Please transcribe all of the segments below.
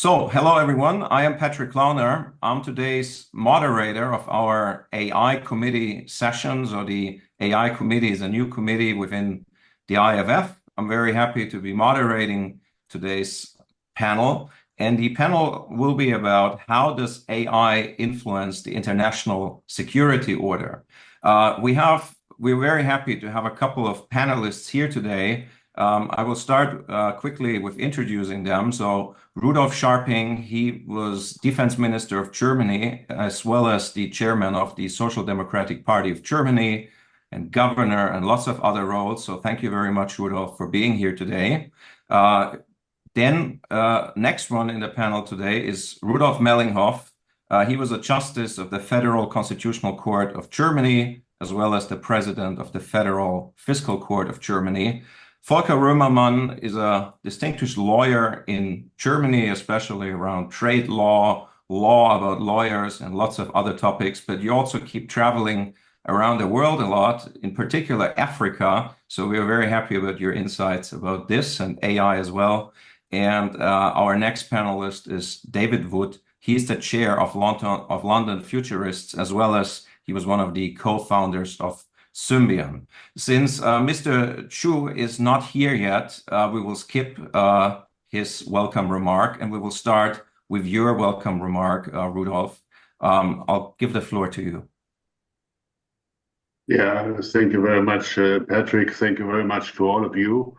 Hello everyone. I am Patrick Launer. I'm today's moderator of our AI committee sessions, or the AI committee is a new committee within the IFF. I'm very happy to be moderating today's panel, and the panel will be about how does AI influence the international security order. We're very happy to have a couple of panelists here today. I will start quickly with introducing them. So Rudolf Scharping, he was Defense Minister of Germany, as well as the chairman of the Social Democratic Party of Germany and governor and lots of other roles. So thank you very much, Rudolf, for being here today. Next one in the panel today is Rudolf Mellinghoff. He was a justice of the Federal Constitutional Court of Germany, as well as the president of the Federal Fiscal Court of Germany. Volker Römermann is a distinguished lawyer in Germany, especially around trade law, law about lawyers, and lots of other topics. But you also keep traveling around the world a lot, in particular Africa. So we are very happy about your insights about this and AI as well. And our next panelist is David Wood. He's the chair of London Futurists, as well as he was one of the co-founders of Symbian. Since Mr. Chu is not here yet, we will skip his welcome remark, and we will start with your welcome remark, Rudolf. I'll give the floor to you. Yeah, thank you very much, Patrick. Thank you very much to all of you.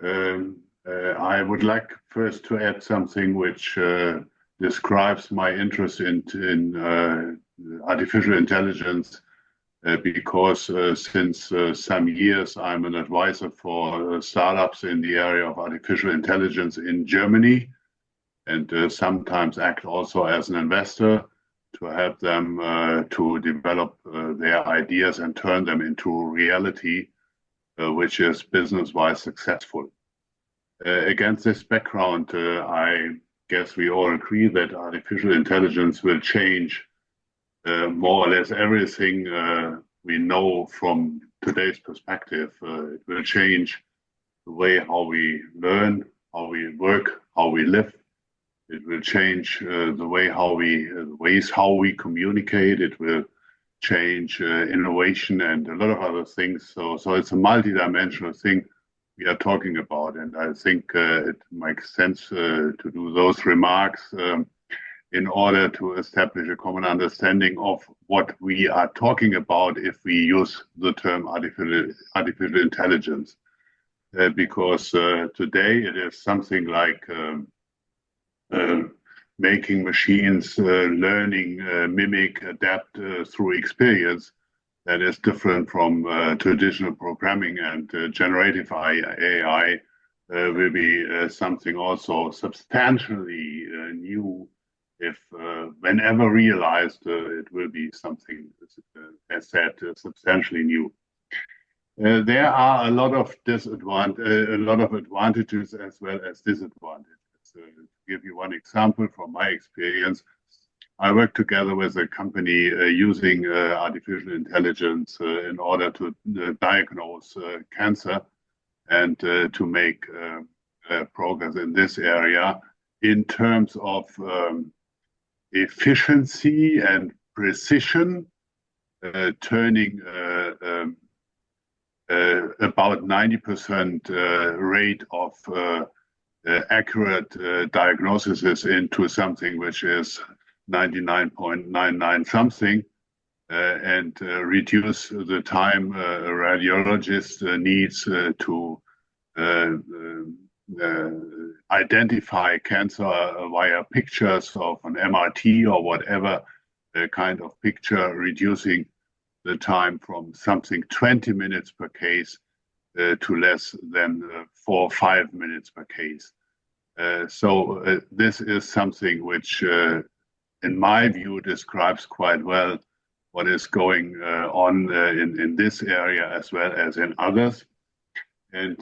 I would like first to add something which describes my interest in artificial intelligence. Because since some years I'm an advisor for startups in the area of artificial intelligence in Germany, and sometimes act also as an investor to help them to develop their ideas and turn them into reality, which is business-wise successful. Against this background, I guess we all agree that artificial intelligence will change more or less everything we know from today's perspective. It will change the way how we learn, how we work, how we live. It will change the ways how we communicate. It will change innovation and a lot of other things. So it's a multidimensional thing we are talking about, and I think it makes sense to do those remarks in order to establish a common understanding of what we are talking about if we use the term artificial intelligence. Because today it is something like making machines learning, mimic, adapt through experience that is different from traditional programming, and generative AI will be something also substantially new. If whenever realized, it will be something, as said, substantially new. There are a lot of advantages as well as disadvantages. To give you one example from my experience, I worked together with a company using artificial intelligence in order to diagnose cancer and to make progress in this area in terms of efficiency and precision, turning about 90% rate of accurate diagnosis into something which is 99.99 something, and reduce the time a radiologist needs to identify cancer via pictures of an MRT or whatever kind of picture, reducing the time from something 20 minutes per case to less than 4 or 5 minutes per case. So this is something which, in my view, describes quite well what is going on in this area as well as in others. And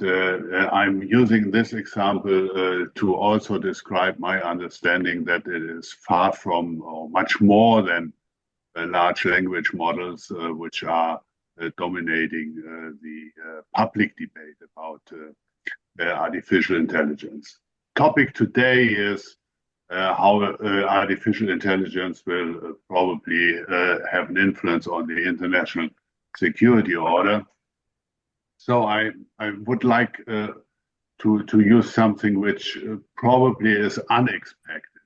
I'm using this example to also describe my understanding that it is far from, or much more than, large language models, which are dominating the public debate about artificial intelligence. Topic today is how artificial intelligence will probably have an influence on the international security order. So I would like to use something which probably is unexpected.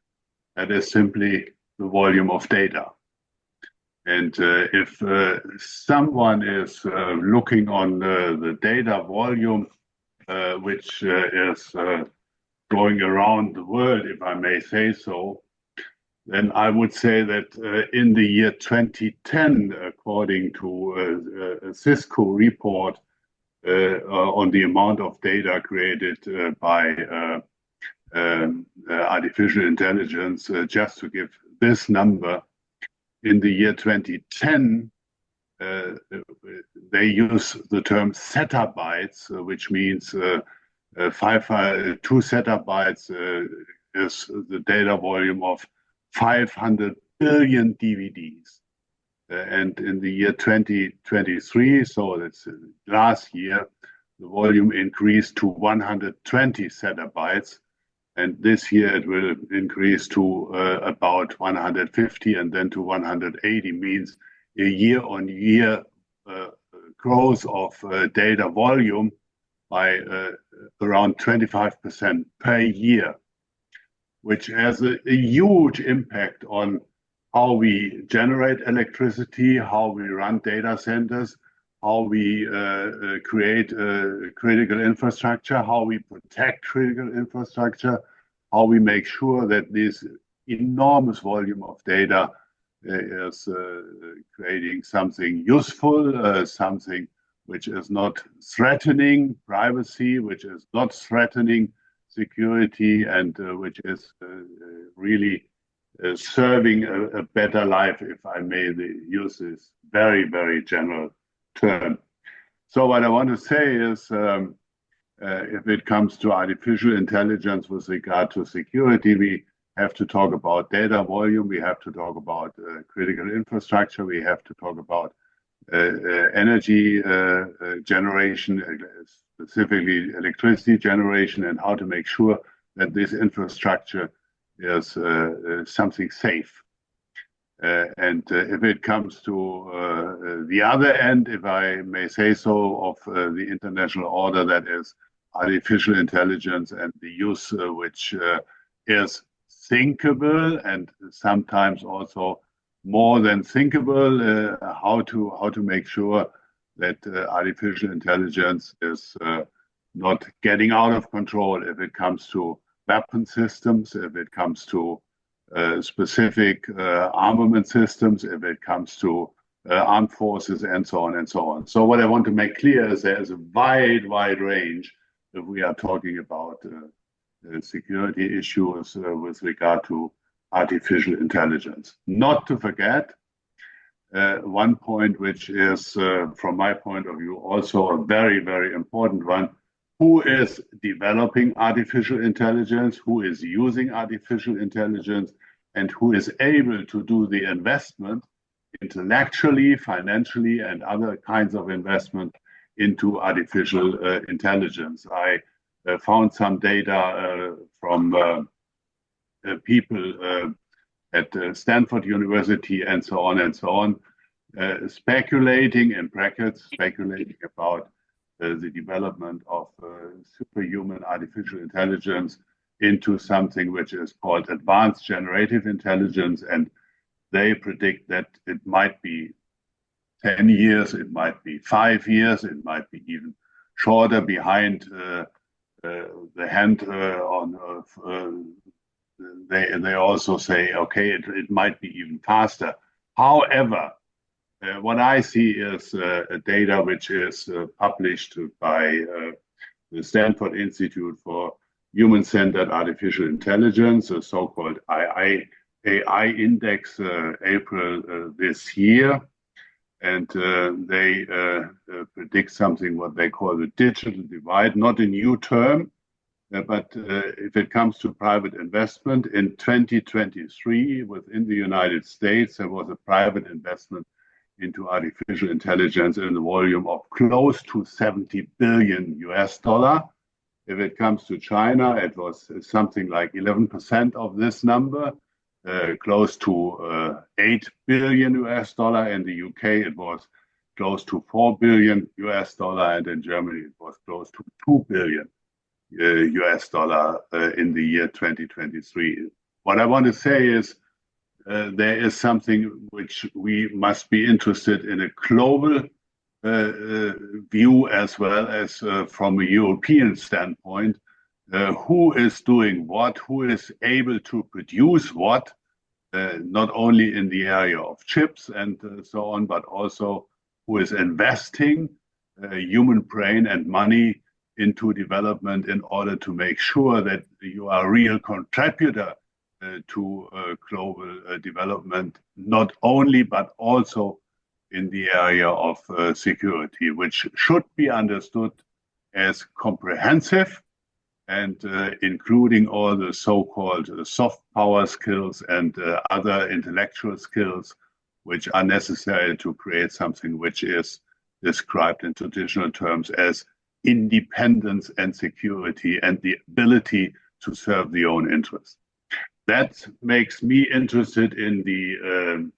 That is simply the volume of data. And if someone is looking on the data volume, which is going around the world, if I may say so, then I would say that in the year 2010, according to a Cisco report on the amount of data created by artificial intelligence, just to give this number, in the year 2010, they use the term zettabytes, which means 2 zettabytes is the data volume of 500 billion DVDs. And in the year 2023, so that's last year, the volume increased to 120 zettabytes. And this year it will increase to about 150 and then to 180, means a year-on-year growth of data volume by around 25% per year, which has a huge impact on how we generate electricity, how we run data centers, how we create critical infrastructure, how we protect critical infrastructure, how we make sure that this enormous volume of data is creating something useful, something which is not threatening privacy, which is not threatening security, and which is really serving a better life, if I may use this very, very general term. So what I want to say is, if it comes to artificial intelligence with regard to security, we have to talk about data volume, we have to talk about critical infrastructure, we have to talk about energy generation, specifically electricity generation, and how to make sure that this infrastructure is something safe. And if it comes to the other end, if I may say so, of the international order, that is artificial intelligence and the use which is thinkable and sometimes also more than thinkable, how to make sure that artificial intelligence is not getting out of control if it comes to weapon systems, if it comes to specific armament systems, if it comes to armed forces, and so on and so on. So what I want to make clear is there is a wide range if we are talking about security issues with regard to artificial intelligence. Not to forget, one point which is, from my point of view, also a very, very important one: who is developing artificial intelligence, who is using artificial intelligence, and who is able to do the investment intellectually, financially, and other kinds of investment into artificial intelligence. I found some data from people at Stanford University and so on, speculating in brackets, speculating about the development of superhuman artificial intelligence into something which is called advanced generative intelligence. And they predict that it might be 10 years, it might be 5 years, it might be even shorter behind the hand they also say, okay, it might be even faster. However, what I see is data which is published by the Stanford Institute for Human-Centered Artificial Intelligence, a so-called AI Index, April this year. And they predict something what they call the digital divide, not a new term, but if it comes to private investment, in 2023 within the United States, there was a private investment into artificial intelligence in the volume of close to $70 billion US. If it comes to China, it was something like 11% of this number, close to 8 billion US dollar. In the UK, it was close to 4 billion US dollar, and in Germany, it was close to 2 billion US dollar in the year 2023. What I want to say is there is something which we must be interested in a global view as well as from a European standpoint. Who is doing what? Who is able to produce what? Not only in the area of chips and so on, but also who is investing human brain and money into development in order to make sure that you are a real contributor to global development, not only, but also in the area of security, which should be understood as comprehensive and including all the so-called soft power skills and other intellectual skills which are necessary to create something which is described in traditional terms as independence and security and the ability to serve the own interests. That makes me interested in the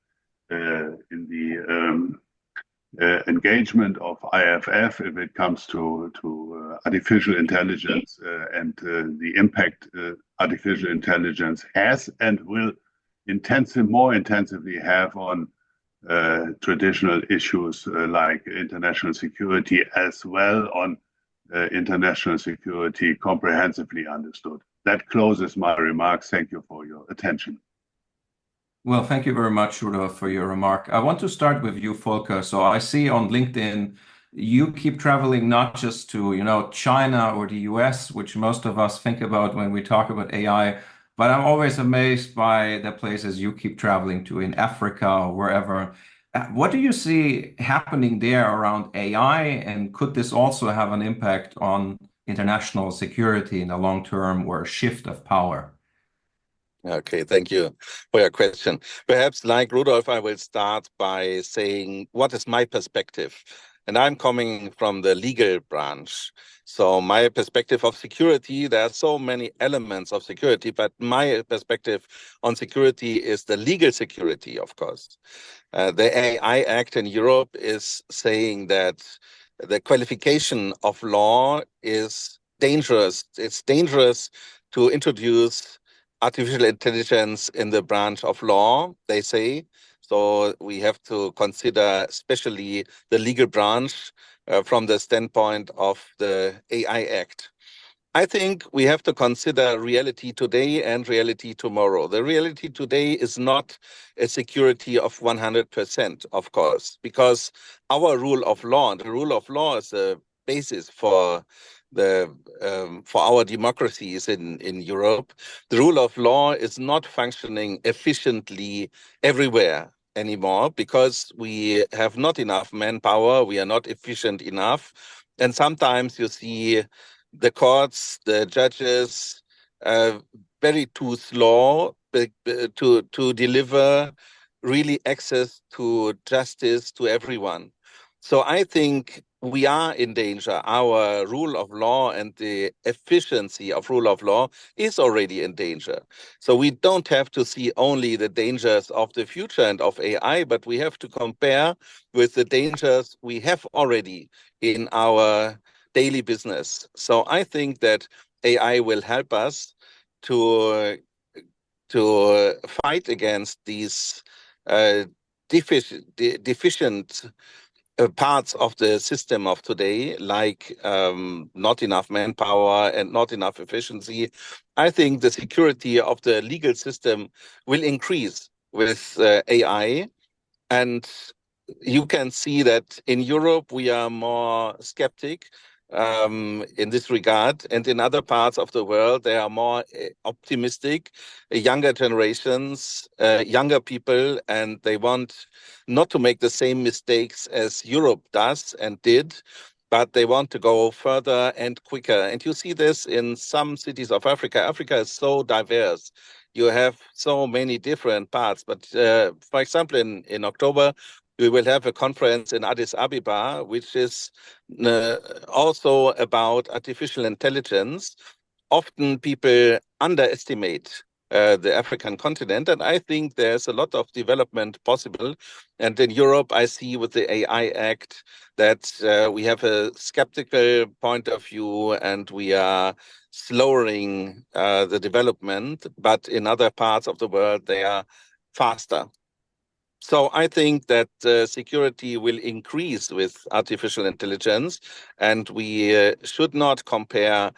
engagement of IFF if it comes to artificial intelligence and the impact artificial intelligence has and will more intensively have on traditional issues like international security, as well on international security comprehensively understood. That closes my remarks. Thank you for your attention. Well, thank you very much, Rudolf, for your remark. I want to start with you, Volker. So I see on LinkedIn, you keep traveling not just to, China or the US, which most of us think about when we talk about AI, but I'm always amazed by the places you keep traveling to in Africa or wherever. What do you see happening there around AI, and could this also have an impact on international security in the long term or a shift of power? Okay, thank you for your question. Perhaps like Rudolf, I will start by saying what is my perspective. And I'm coming from the legal branch. So my perspective of security, there are so many elements of security, but my perspective on security is the legal security, of course. The AI Act in Europe is saying that the qualification of law is dangerous. It's dangerous to introduce artificial intelligence in the branch of law, they say. So we have to consider especially the legal branch from the standpoint of the AI Act. I think we have to consider reality today and reality tomorrow. The reality today is not a security of 100%, of course, because our rule of law, and the rule of law is the basis for our democracies in Europe. The rule of law is not functioning efficiently everywhere anymore because we have not enough manpower, we are not efficient enough. And sometimes you see the courts, the judges, very too slow to deliver really access to justice to everyone. So I think we are in danger. Our rule of law and the efficiency of rule of law is already in danger. So we don't have to see only the dangers of the future and of AI, but we have to compare with the dangers we have already in our daily business. So I think that AI will help us to fight against these deficient parts of the system of today, like not enough manpower and not enough efficiency. I think the security of the legal system will increase with AI. And you can see that in Europe, we are more skeptic in this regard. And in other parts of the world, they are more optimistic, younger generations, younger people, and they want not to make the same mistakes as Europe does and did, but they want to go further and quicker. And you see this in some cities of Africa. Africa is so diverse. You have so many different parts. But for example, in October, we will have a conference in Addis Ababa, which is also about artificial intelligence. Often people underestimate the African continent, and I think there's a lot of development possible. And in Europe, I see with the AI Act that we have a skeptical point of view and we are slowing the development, but in other parts of the world, they are faster. So I think that security will increase with artificial intelligence, and we should not compare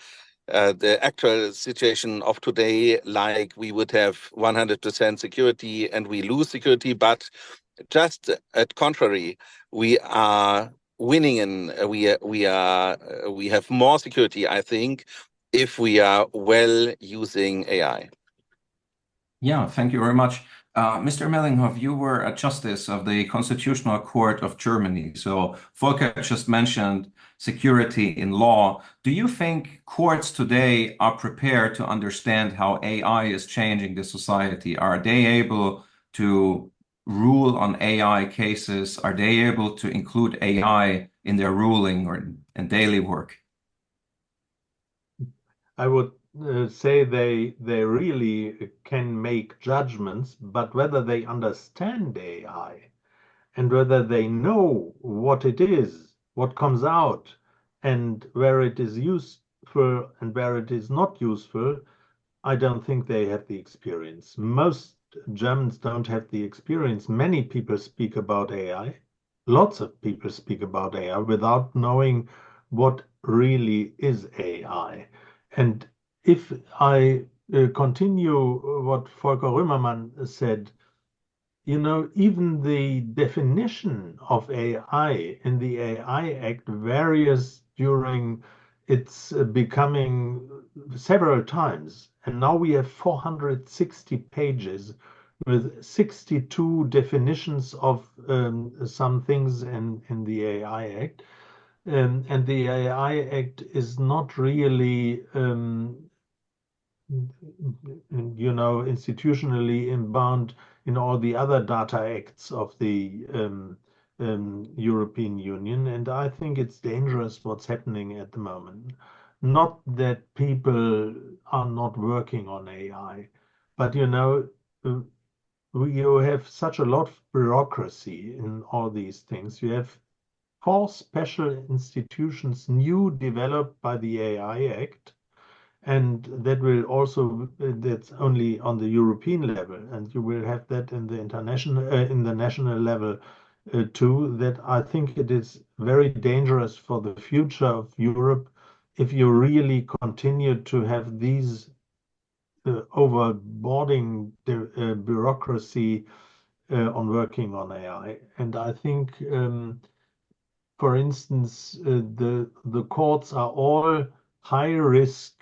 the actual situation of today like we would have 100% security and we lose security, but just at contrary, we are winning and we have more security, I think, if we are well using AI. Yeah, thank you very much. Mr. Mellinghoff, you were a justice of the Constitutional Court of Germany. So Volker just mentioned security in law. Do you think courts today are prepared to understand how AI is changing the society? Are they able to rule on AI cases? Are they able to include AI in their ruling or in daily work? I would say they really can make judgments, but whether they understand AI and whether they know what it is, what comes out, and where it is useful and where it is not useful, I don't think they have the experience. Most Germans don't have the experience. Many people speak about AI. Lots of people speak about AI without knowing what really is AI. And if I continue what Volker Römermann said, even the definition of AI in the AI Act varies during its becoming several times. And now we have 460 pages with 62 definitions of some things in the AI Act. And the AI Act is not really institutionally bound in all the other data acts of the European Union. And I think it's dangerous what's happening at the moment. Not that people are not working on AI, but you have such a lot of bureaucracy in all these things. You have 4 special institutions new developed by the AI Act. And that will also, that's only on the European level, and you will have that in the national level too, that I think it is very dangerous for the future of Europe if you really continue to have these overboarding bureaucracy on working on AI. And I think, for instance, the courts are all high risk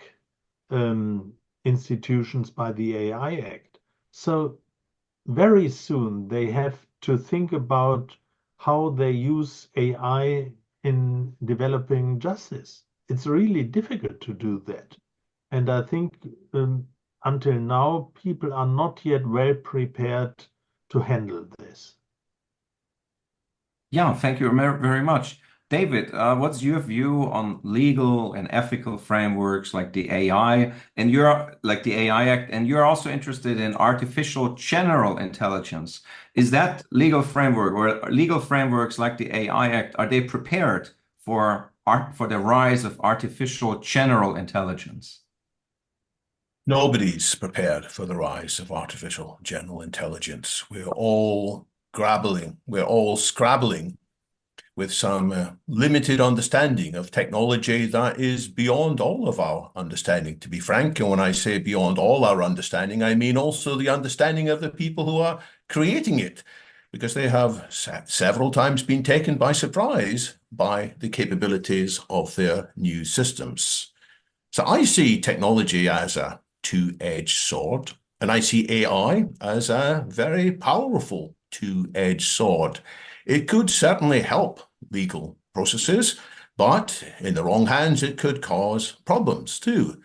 institutions by the AI Act. So very soon they have to think about how they use AI in developing justice. It's really difficult to do that. And I think until now, people are not yet well prepared to handle this. Yeah, thank you very much. David, what's your view on legal and ethical frameworks like the AI Act, and you're also interested in artificial general intelligence. Is that legal framework or legal frameworks like the AI Act, are they prepared for the rise of artificial general intelligence? Nobody's prepared for the rise of artificial general intelligence. We're all scrabbling with some limited understanding of technology that is beyond all of our understanding, to be frank. And when I say beyond all our understanding, I mean also the understanding of the people who are creating it, because they have several times been taken by surprise by the capabilities of their new systems. So I see technology as a two-edged sword, and I see AI as a very powerful two-edged sword. It could certainly help legal processes, but in the wrong hands, it could cause problems too.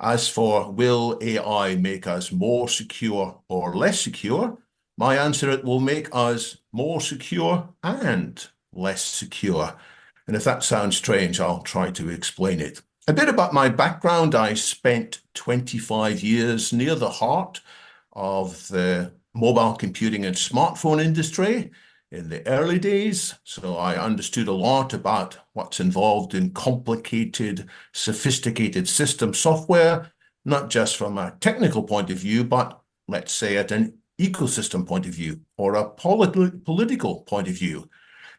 As for will AI make us more secure or less secure, My answer, it will make us more secure and less secure. And if that sounds strange, I'll try to explain it. A bit about my background. I spent 25 years near the heart of the mobile computing and smartphone industry in the early days. So I understood a lot about what's involved in complicated, sophisticated system software, not just from a technical point of view, but let's say at an ecosystem point of view or a political point of view,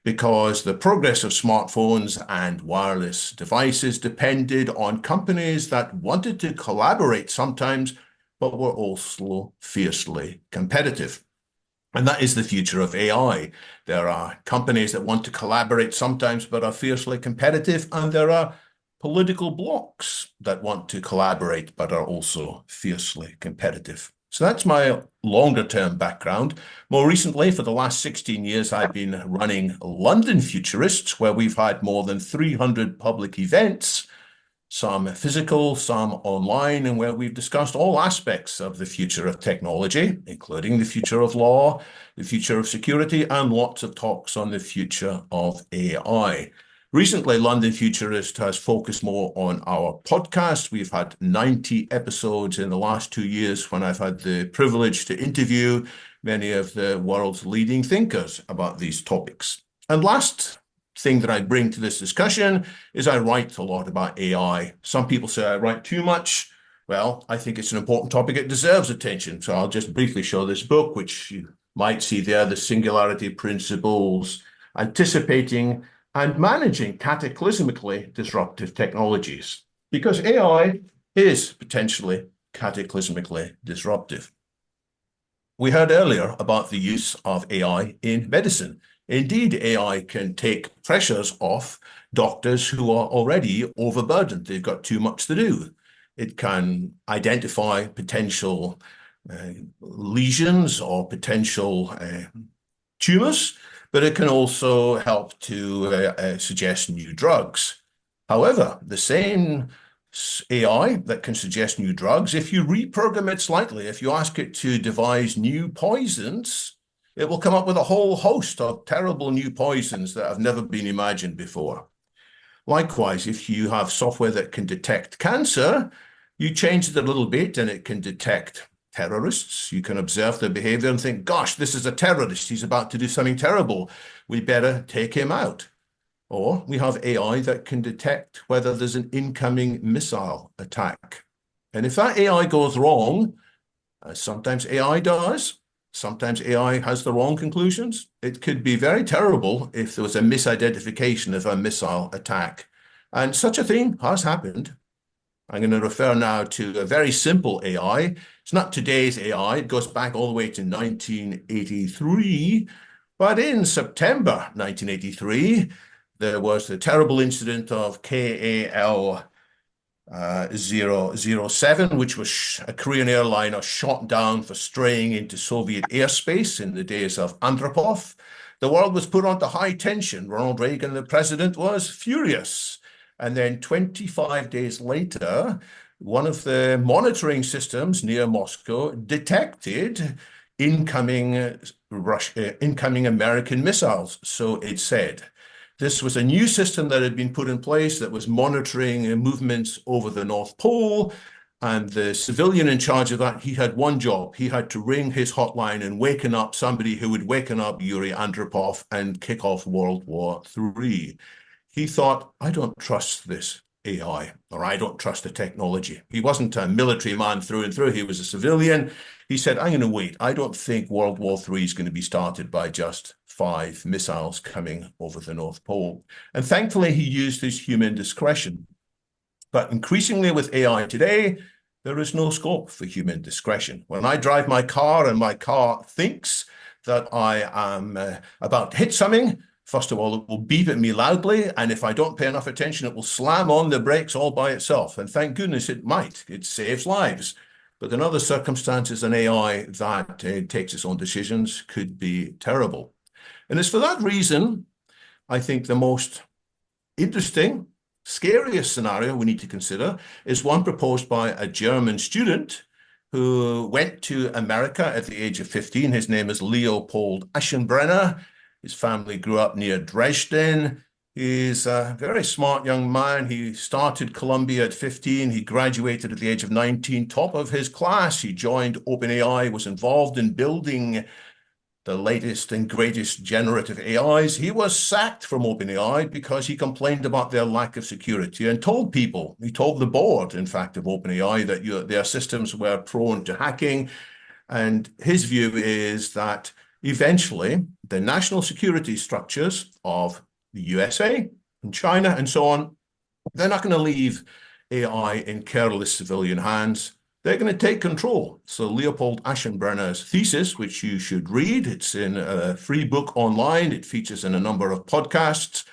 because the progress of smartphones and wireless devices depended on companies that wanted to collaborate sometimes, but were also fiercely competitive. And that is the future of AI. There are companies that want to collaborate sometimes, but are fiercely competitive, and there are political blocs that want to collaborate, but are also fiercely competitive. So that's my longer-term background. More recently, for the last 16 years, I've been running London Futurists, where we've had more than 300 public events, some physical, some online, and where we've discussed all aspects of the future of technology, including the future of law, the future of security, and lots of talks on the future of AI. Recently, London Futurist has focused more on our podcast. We've had 90 episodes in the last 2 years when I've had the privilege to interview many of the world's leading thinkers about these topics. And last thing that I bring to this discussion is I write a lot about AI. Some people say I write too much. Well, I think it's an important topic. It deserves attention. So I'll just briefly show this book, which you might see there, The Singularity Principles, Anticipating and Managing Cataclysmically Disruptive Technologies, because AI is potentially cataclysmically disruptive. We heard earlier about the use of AI in medicine. Indeed, AI can take pressures off doctors who are already overburdened. They've got too much to do. It can identify potential lesions or potential tumors, but it can also help to suggest new drugs. However, the same AI that can suggest new drugs, if you reprogram it slightly, if you ask it to devise new poisons, it will come up with a whole host of terrible new poisons that have never been imagined before. Likewise, if you have software that can detect cancer, you change it a little bit and it can detect terrorists. You can observe their behavior and think, gosh, this is a terrorist. He's about to do something terrible. We better take him out. Or we have AI that can detect whether there's an incoming missile attack. And if that AI goes wrong, as sometimes AI does, sometimes AI has the wrong conclusions, it could be very terrible if there was a misidentification of a missile attack. And such a thing has happened. I'm going to refer now to a very simple AI. It's not today's AI. It goes back all the way to 1983. But in September 1983, there was the terrible incident of KAL 007, which was a Korean airliner shot down for straying into Soviet airspace in the days of Andropov. The world was put onto high tension. Ronald Reagan, the president, was furious. And then 25 days later, one of the monitoring systems near Moscow detected incoming American missiles, so it said. This was a new system that had been put in place that was monitoring movements over the North Pole. And the civilian in charge of that, he had one job. He had to ring his hotline and waken up somebody who would waken up Yuri Andropov and kick off World War III. He thought, I don't trust this AI, or I don't trust the technology. He wasn't a military man through and through. He was a civilian. He said, I'm going to wait. I don't think World War III is going to be started by just 5 missiles coming over the North Pole. And thankfully, he used his human discretion. But increasingly with AI today, there is no scope for human discretion. When I drive my car and my car thinks that I am about to hit something, first of all, it will beep at me loudly, and if I don't pay enough attention, it will slam on the brakes all by itself. And thank goodness it might. It saves lives. But in other circumstances, an AI that takes its own decisions could be terrible. And it's for that reason, I think the most interesting, scariest scenario we need to consider is one proposed by a German student who went to America at the age of 15. His name is Leopold Aschenbrenner. His family grew up near Dresden. He's a very smart young man. He started Columbia at 15. He graduated at the age of 19, top of his class. He joined OpenAI, was involved in building the latest and greatest generative AIs. He was sacked from OpenAI because he complained about their lack of security and told people, he told the board, in fact, of OpenAI that their systems were prone to hacking. And his view is that eventually the national security structures of the USA and China and so on, they're not going to leave AI in careless civilian hands. They're going to take control. So Leopold Aschenbrenner's thesis, which you should read, it's in a free book online. It features in a number of podcasts.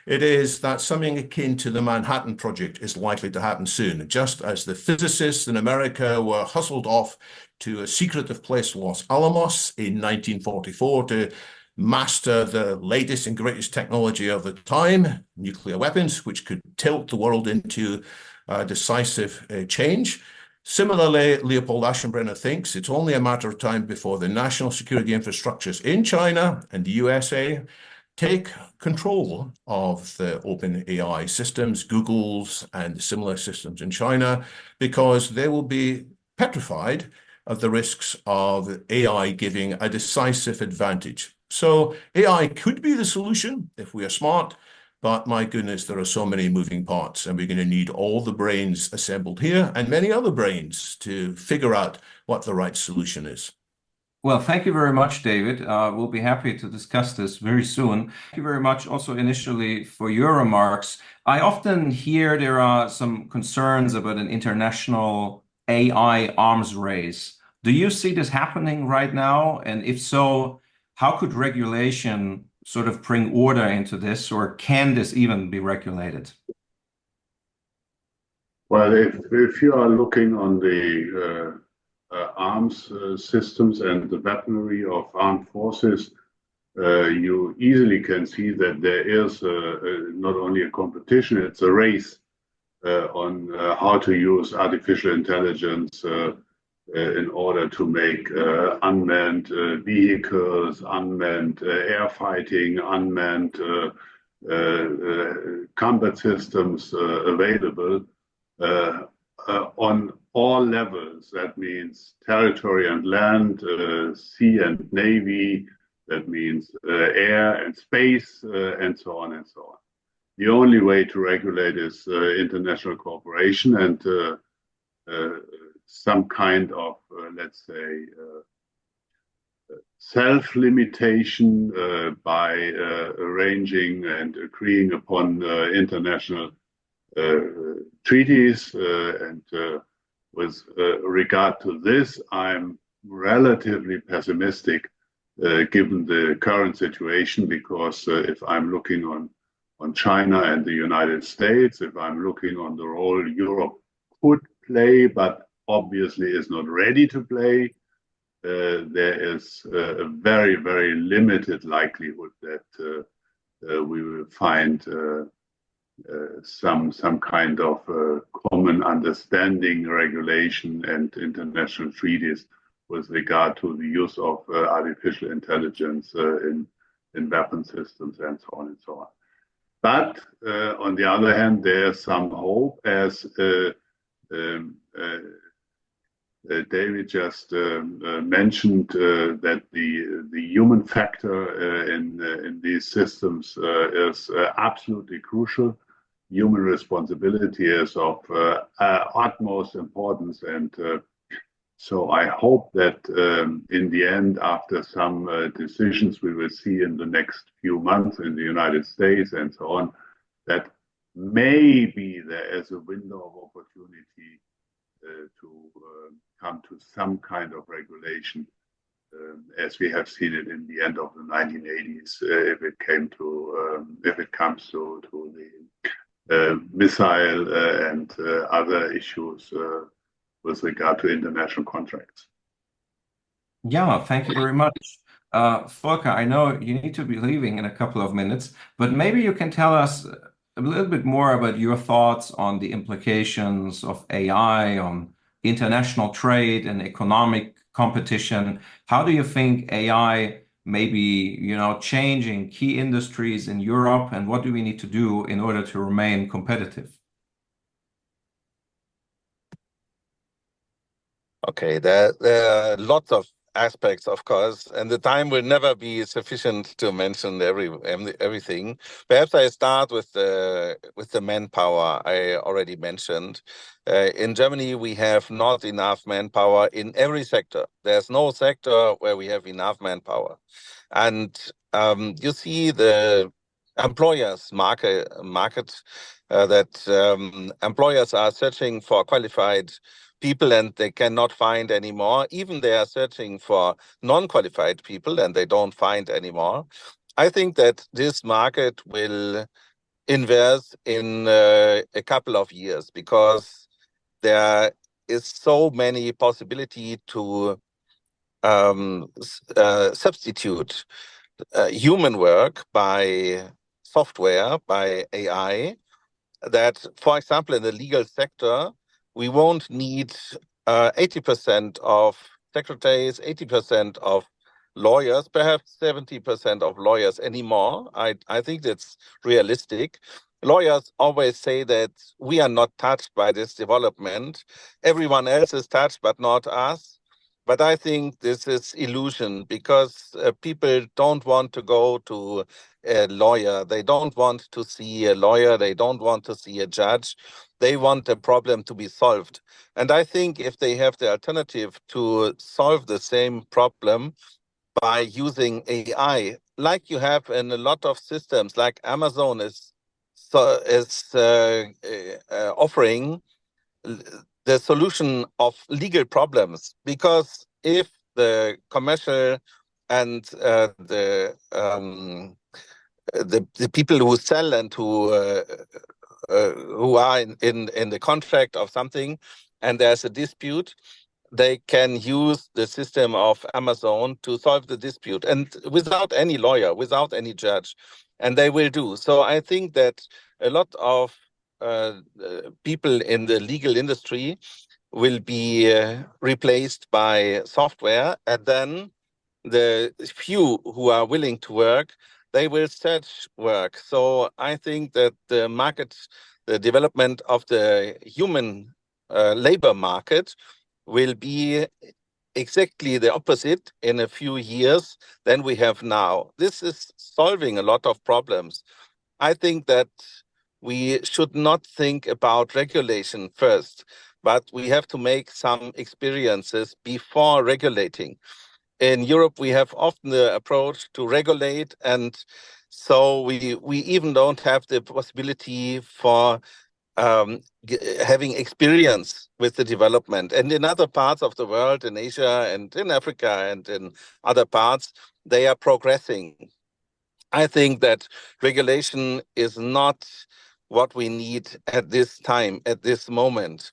It is that something akin to the Manhattan Project is likely to happen soon, just as the physicists in America were hustled off to a secretive place, Los Alamos, in 1944 to master the latest and greatest technology of the time, nuclear weapons, which could tilt the world into decisive change. Similarly, Leopold Aschenbrenner thinks it's only a matter of time before the national security infrastructures in China and the USA take control of the OpenAI systems, Google's and similar systems in China, because they will be petrified of the risks of AI giving a decisive advantage. So AI could be the solution if we are smart, but my goodness, there are so many moving parts, and we're going to need all the brains assembled here and many other brains to figure out what the right solution is. Well, thank you very much, David. We'll be happy to discuss this very soon. Thank you very much also initially for your remarks. I often hear there are some concerns about an international AI arms race. Do you see this happening right now? And if so, how could regulation sort of bring order into this, or can this even be regulated? Well, if you are looking on the arms systems and the weaponry of armed forces, you easily can see that there is not only a competition, it's a race on how to use artificial intelligence in order to make unmanned vehicles, unmanned air fighting, unmanned combat systems available on all levels. That means territory and land, sea and navy, that means air and space, and so on and so on. The only way to regulate is international cooperation and some kind of, let's say, self-limitation by arranging and agreeing upon international treaties. And with regard to this, I'm relatively pessimistic given the current situation, because if I'm looking on China and the United States, if I'm looking on the role Europe could play, but obviously is not ready to play, there is a very, very limited likelihood that we will find some kind of common understanding, regulation, and international treaties with regard to the use of artificial intelligence in weapon systems and so on and so on. But on the other hand, there's some hope, as David just mentioned, that the human factor in these systems is absolutely crucial. Human responsibility is of utmost importance, and so I hope that in the end, after some decisions we will see in the next few months in the United States and so on, that maybe there is a window of opportunity to come to some kind of regulation, as we have seen it in the end of the 1980s, if it comes to the missile and other issues with regard to international contracts. Yeah, thank you very much. Volker, I know you need to be leaving in a couple of minutes, but maybe you can tell us a little bit more about your thoughts on the implications of AI on international trade and economic competition. How do you think AI may be, changing key industries in Europe, and what do we need to do in order to remain competitive? Okay, there are lots of aspects, of course, and the time will never be sufficient to mention everything. Perhaps I start with the manpower I already mentioned. In Germany, we have not enough manpower in every sector. There's no sector where we have enough manpower, and you see the employers market that employers are searching for qualified people and they cannot find anymore. Even they are searching for non-qualified people and they don't find anymore. I think that this market will inverse in a couple of years because there is so many possibility to substitute human work by software, by AI, that, for example, in the legal sector, we won't need 80% of secretaries, 80% of lawyers, perhaps 70% of lawyers anymore. I think that's realistic. Lawyers always say that we are not touched by this development. Everyone else is touched, but not us. But I think this is illusion because people don't want to go to a lawyer. They don't want to see a lawyer. They don't want to see a judge. They want a problem to be solved. And I think if they have the alternative to solve the same problem by using AI, like you have in a lot of systems, like Amazon is offering the solution of legal problems, because if the commercial and the people who sell and who are in the contract of something, and there's a dispute, they can use the system of Amazon to solve the dispute, and without any lawyer, without any judge, and they will do. So I think that a lot of people in the legal industry will be replaced by software, and then the few who are willing to work, they will search work. So I think that the market, the development of the human labor market will be exactly the opposite in a few years than we have now. This is solving a lot of problems. I think that we should not think about regulation first, but we have to make some experiences before regulating. In Europe, we have often the approach to regulate, and so we even don't have the possibility for having experience with the development. And in other parts of the world, in Asia and in Africa and in other parts, they are progressing. I think that regulation is not what we need at this time, at this moment.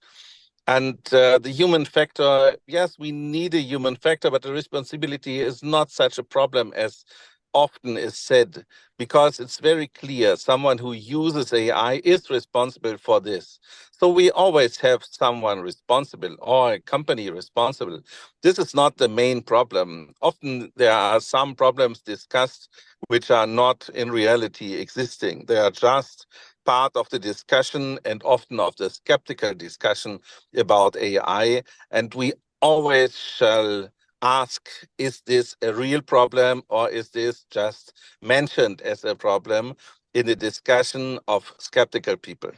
And the human factor, yes, we need a human factor, but the responsibility is not such a problem as often is said, because it's very clear someone who uses AI is responsible for this. So we always have someone responsible or a company responsible. This is not the main problem. Often there are some problems discussed which are not in reality existing. They are just part of the discussion and often of the skeptical discussion about AI. And we always shall ask, is this a real problem or is this just mentioned as a problem in the discussion of skeptical people?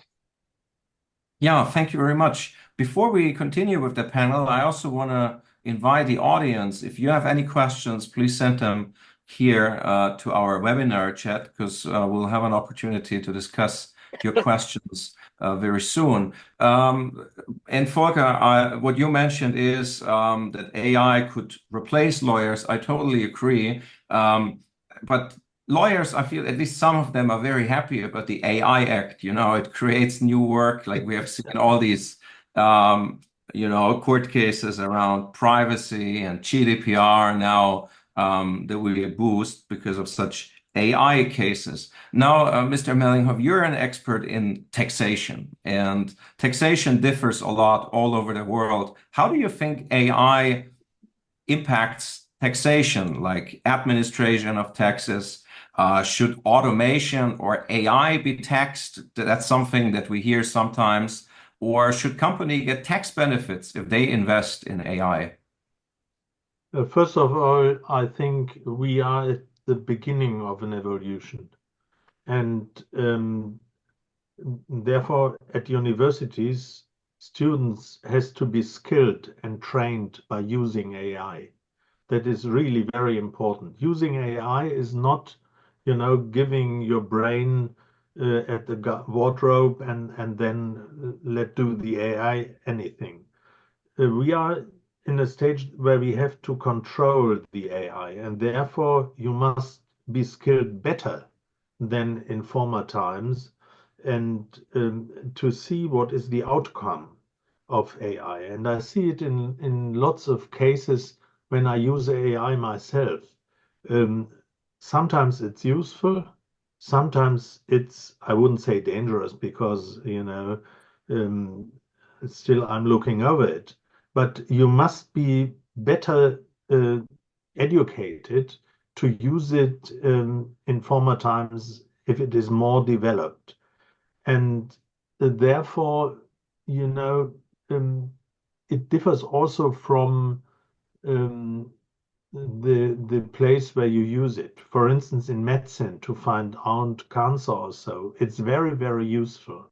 Yeah, thank you very much. Before we continue with the panel, I also want to invite the audience. If you have any questions, please send them here to our webinar chat, because we'll have an opportunity to discuss your questions very soon. And Volker, what you mentioned is that AI could replace lawyers. I totally agree. But lawyers, I feel at least some of them are very happy about the AI Act. It creates new work. Like we have seen all these, court cases around privacy and GDPR. Now there will be a boost because of such AI cases. Now, Mr. Mellinghoff, you're an expert in taxation, and taxation differs a lot all over the world. How do you think AI impacts taxation, like administration of taxes? Should automation or AI be taxed? That's something that we hear sometimes. Or should company get tax benefits if they invest in AI? First of all, I think we are at the beginning of an evolution. And therefore, at universities, students has to be skilled and trained by using AI. That is really very important. Using AI is not, giving your brain at the wardrobe and then let do the AI anything. We are in a stage where we have to control the AI, and therefore you must be skilled better than in former times, and to see what is the outcome of AI. And I see it in lots of cases when I use AI myself. Sometimes it's useful, sometimes it's, I wouldn't say dangerous because, still I'm looking over it. But you must be better educated to use it in former times if it is more developed. And therefore, it differs also from the place where you use it. For instance, in medicine, to find out cancer or so, it's very, very useful.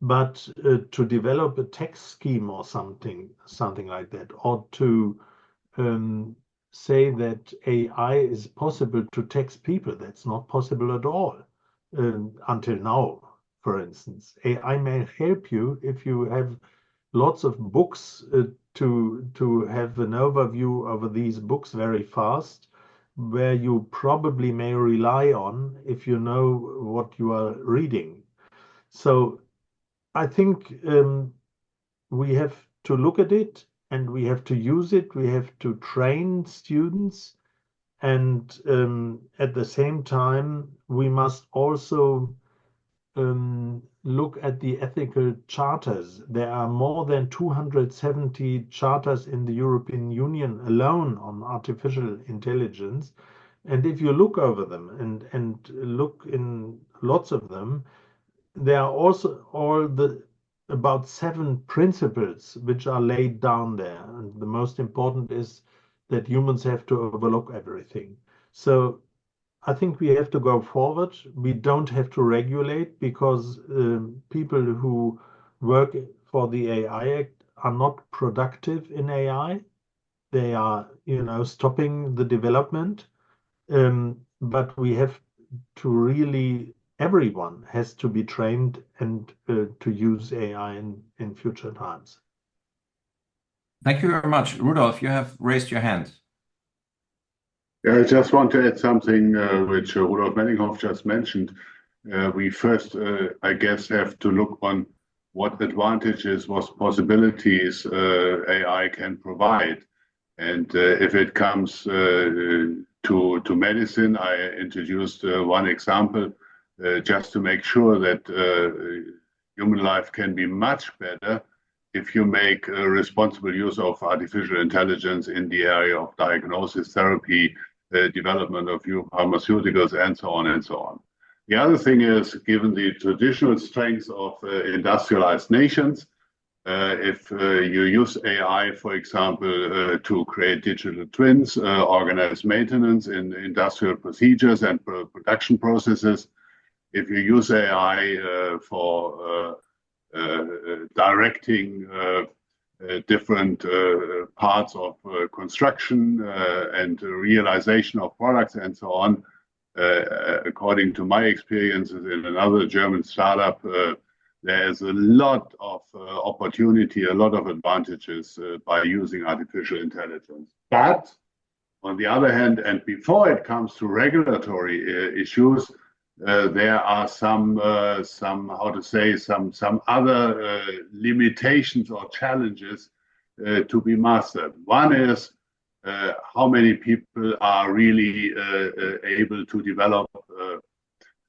But to develop a tax scheme or something like that, or to say that AI is possible to tax people, that's not possible at all until now. For instance, AI may help you if you have lots of books to have an overview over these books very fast, where you probably may rely on if you know what you are reading. So I think we have to look at it and we have to use it. We have to train students. And at the same time, we must also look at the ethical charters. There are more than 270 charters in the European Union alone on artificial intelligence. And if you look over them and look in lots of them, there are also about 7 principles which are laid down there. And the most important is that humans have to overlook everything. So I think we have to go forward. We don't have to regulate because people who work for the AI Act are not productive in AI. They are, stopping the development. But we have to really, everyone has to be trained and to use AI in future times. Thank you very much. Rudolf, you have raised your hand. Yeah, I just want to add something which Rudolf Mellinghoff just mentioned. We first, I guess, have to look on what advantages, what possibilities AI can provide. And if it comes to medicine, I introduced one example just to make sure that human life can be much better if you make responsible use of artificial intelligence in the area of diagnosis, therapy, development of new pharmaceuticals, and so on and so on. The other thing is, given the traditional strengths of industrialized nations, if you use AI, for example, to create digital twins, organize maintenance in industrial procedures and production processes, if you use AI for directing different parts of construction and realization of products and so on, according to my experiences in another German startup, there is a lot of opportunity, a lot of advantages by using artificial intelligence. But on the other hand, and before it comes to regulatory issues, there are some other limitations or challenges to be mastered. One is how many people are really able to develop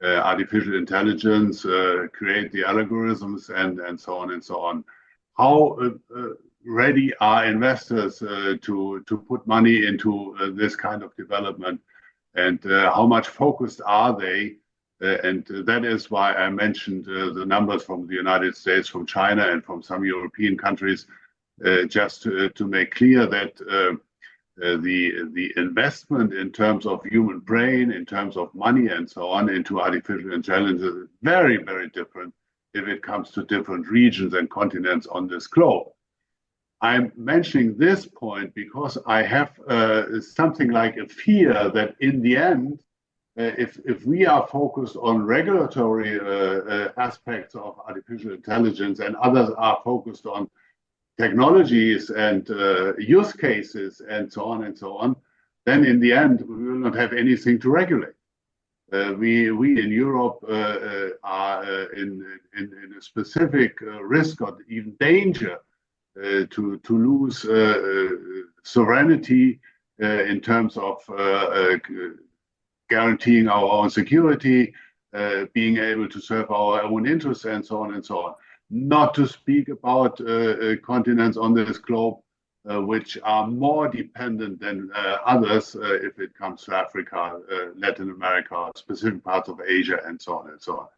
artificial intelligence, create the algorithms, and so on and so on. How ready are investors to put money into this kind of development, and how much focused are they? And that is why I mentioned the numbers from the United States, from China, and from some European countries, just to make clear that the investment in terms of human brain, in terms of money and so on into artificial intelligence is very, very different if it comes to different regions and continents on this globe. I'm mentioning this point because I have something like a fear that in the end, if we are focused on regulatory aspects of artificial intelligence and others are focused on technologies and use cases and so on, then in the end, we will not have anything to regulate. We in Europe are in a specific risk or even danger to lose sovereignty in terms of guaranteeing our own security, being able to serve our own interests, and so on and so on. Not to speak about continents on this globe which are more dependent than others if it comes to Africa, Latin America, specific parts of Asia, and so on and so on.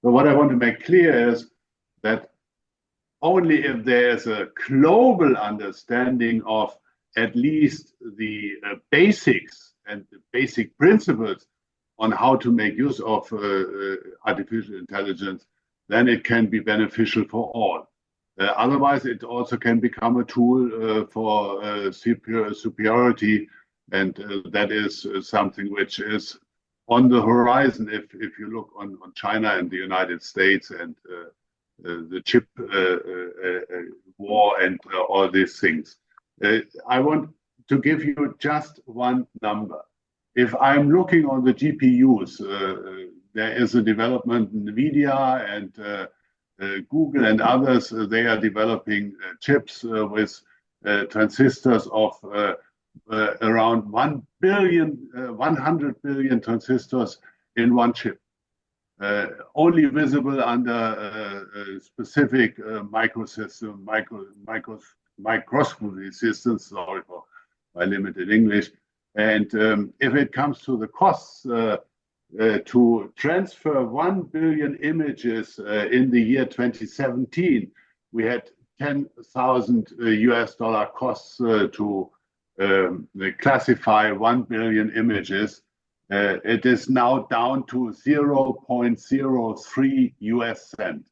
But what I want to make clear is that only if there is a global understanding of at least the basics and the basic principles on how to make use of artificial intelligence, then it can be beneficial for all. Otherwise, it also can become a tool for superiority, and that is something which is on the horizon if you look on China and the United States and the chip war and all these things. I want to give you just one number. If I'm looking on the GPUs, there is a development, NVIDIA and Google and others, they are developing chips with transistors of around 100 billion transistors in one chip. Only visible under specific microsystem, microscopy systems, sorry for my limited English. And if it comes to the costs to transfer 1 billion images in the year 2017, we had $10,000 costs to classify 1 billion images. It is now down to 0.03 US cent.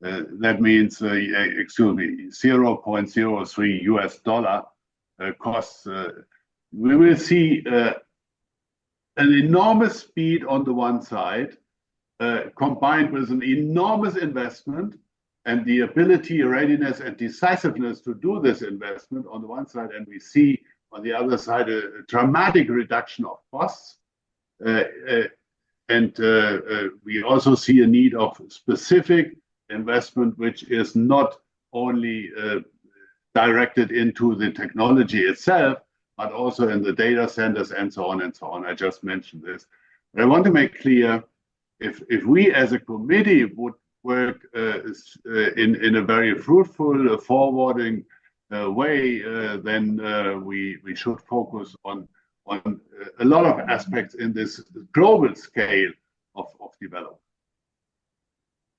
That means, 0.03 US dollar costs. We will see an enormous speed on the one side, combined with an enormous investment and the ability, readiness, and decisiveness to do this investment on the one side, and we see on the other side a dramatic reduction of costs. And we also see a need of specific investment, which is not only directed into the technology itself, but also in the data centers and so on and so on. I just mentioned this. But I want to make clear, if we as a committee would work in a very fruitful, forwarding way, then we should focus on a lot of aspects in this global scale of development.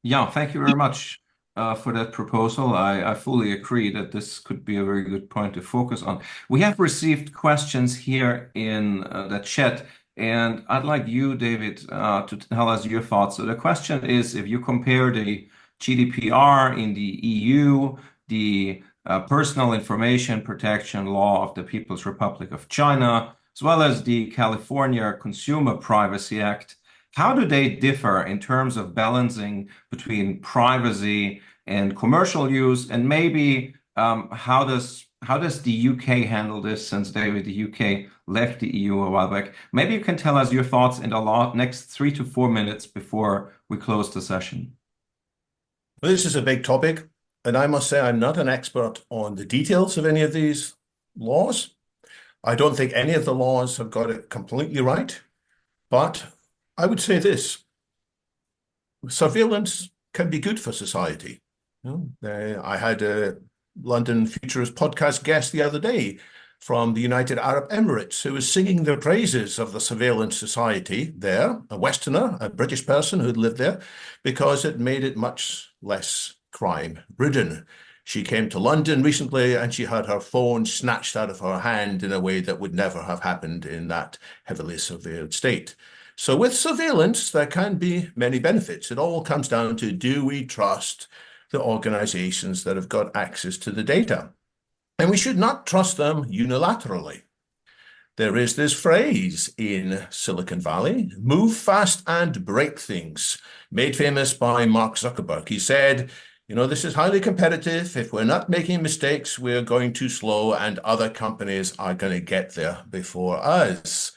Yeah, thank you very much for that proposal. I fully agree that this could be a very good point to focus on. We have received questions here in the chat, and I'd like you, David, to tell us your thoughts. So the question is, if you compare the GDPR in the EU, the Personal Information Protection Law of the People's Republic of China, as well as the California Consumer Privacy Act, how do they differ in terms of balancing between privacy and commercial use? And maybe how does the UK handle this, since, David, the UK left the EU a while back? Maybe you can tell us your thoughts in the next 3 to 4 minutes before we close the session. Well, this is a big topic, and I must say I'm not an expert on the details of any of these laws. I don't think any of the laws have got it completely right, but I would say this: surveillance can be good for society. I had a London Futurist podcast guest the other day from the United Arab Emirates who was singing the praises of the surveillance society there, a Westerner, a British person who'd lived there, because it made it much less crime-ridden. She came to London recently and she had her phone snatched out of her hand in a way that would never have happened in that heavily surveilled state. So with surveillance, there can be many benefits. It all comes down to, do we trust the organizations that have got access to the data? And we should not trust them unilaterally. There is this phrase in Silicon Valley, move fast and break things, made famous by Mark Zuckerberg. He said, this is highly competitive. If we're not making mistakes, we're going too slow and other companies are going to get there before us.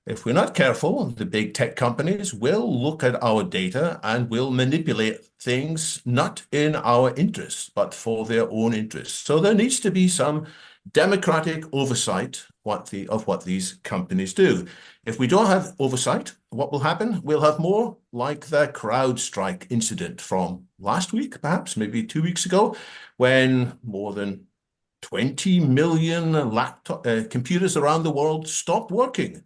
If we're not careful, the big tech companies will look at our data and will manipulate things not in our interests, but for their own interests. So there needs to be some democratic oversight of what these companies do. If we don't have oversight, what will happen? We'll have more like the CrowdStrike incident from last week, perhaps, maybe 2 weeks ago, when more than 20 million computers around the world stopped working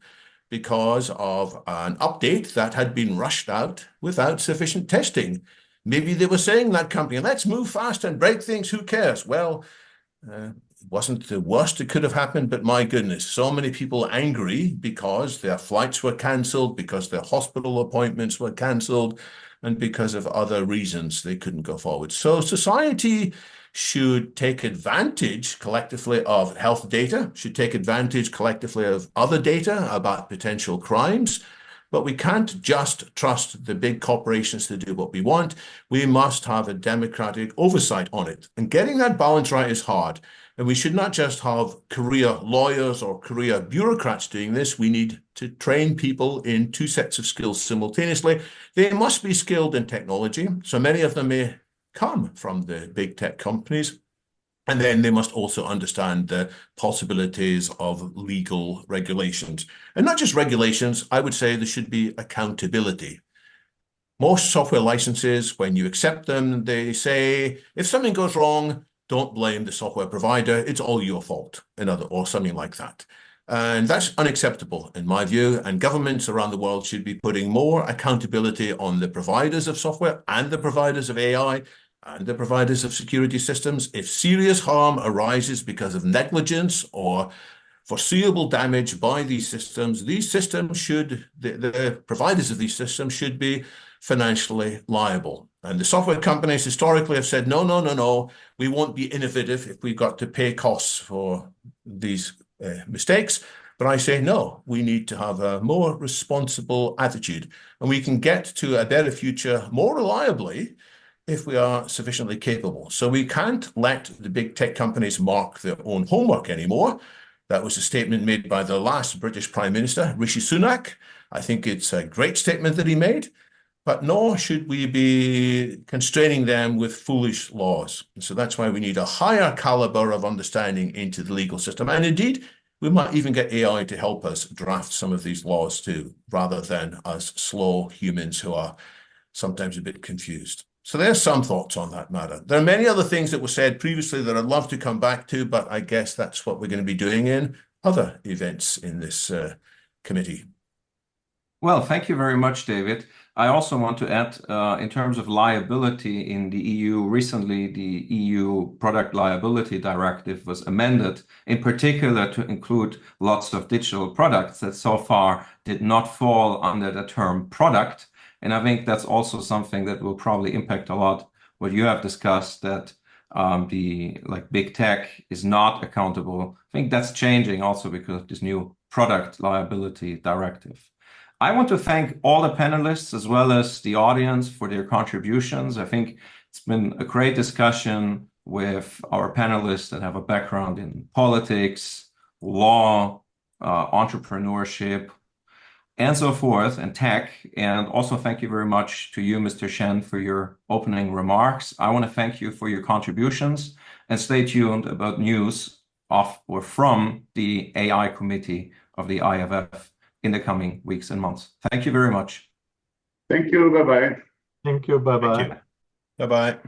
because of an update that had been rushed out without sufficient testing. Maybe they were saying, that company, let's move fast and break things, who cares? Well, it wasn't the worst that could have happened, but my goodness, so many people angry because their flights were cancelled, because their hospital appointments were cancelled, and because of other reasons they couldn't go forward. So society should take advantage collectively of health data, should take advantage collectively of other data about potential crimes, but we can't just trust the big corporations to do what we want. We must have a democratic oversight on it. And getting that balance right is hard. And we should not just have career lawyers or career bureaucrats doing this. We need to train people in two sets of skills simultaneously. They must be skilled in technology. So many of them may come from the big tech companies. And then they must also understand the possibilities of legal regulations. And not just regulations, I would say there should be accountability. Most software licenses, when you accept them, they say, if something goes wrong, don't blame the software provider, it's all your fault, or something like that. And that's unacceptable in my view, and governments around the world should be putting more accountability on the providers of software and the providers of AI and the providers of security systems. If serious harm arises because of negligence or foreseeable damage by these systems should, the providers of these systems should be financially liable. And the software companies historically have said, no, we won't be innovative if we've got to pay costs for these mistakes. But I say, no, we need to have a more responsible attitude. And we can get to a better future more reliably if we are sufficiently capable. So we can't let the big tech companies mark their own homework anymore. That was a statement made by the last British Prime Minister, Rishi Sunak. I think it's a great statement that he made, but nor should we be constraining them with foolish laws. And so that's why we need a higher caliber of understanding into the legal system. And indeed, we might even get AI to help us draft some of these laws too, rather than us slow humans who are sometimes a bit confused. So there's some thoughts on that matter. There are many other things that were said previously that I'd love to come back to, but I guess that's what we're going to be doing in other events in this committee. Well, thank you very much, David. I also want to add, in terms of liability in the EU, recently the EU Product Liability Directive was amended, in particular to include lots of digital products that so far did not fall under the term product. And I think that's also something that will probably impact a lot what you have discussed, that big tech is not accountable. I think that's changing also because of this new Product Liability Directive. I want to thank all the panelists as well as the audience for their contributions. I think it's been a great discussion with our panelists that have a background in politics, law, entrepreneurship, and so forth, and tech. And also thank you very much to you, Mr. Shen, for your opening remarks. I want to thank you for your contributions, and stay tuned about news of or from the AI committee of the IFF in the coming weeks and months. Thank you very much. Thank you. Bye-bye. Thank you. Bye-bye. Thank you. Bye-bye.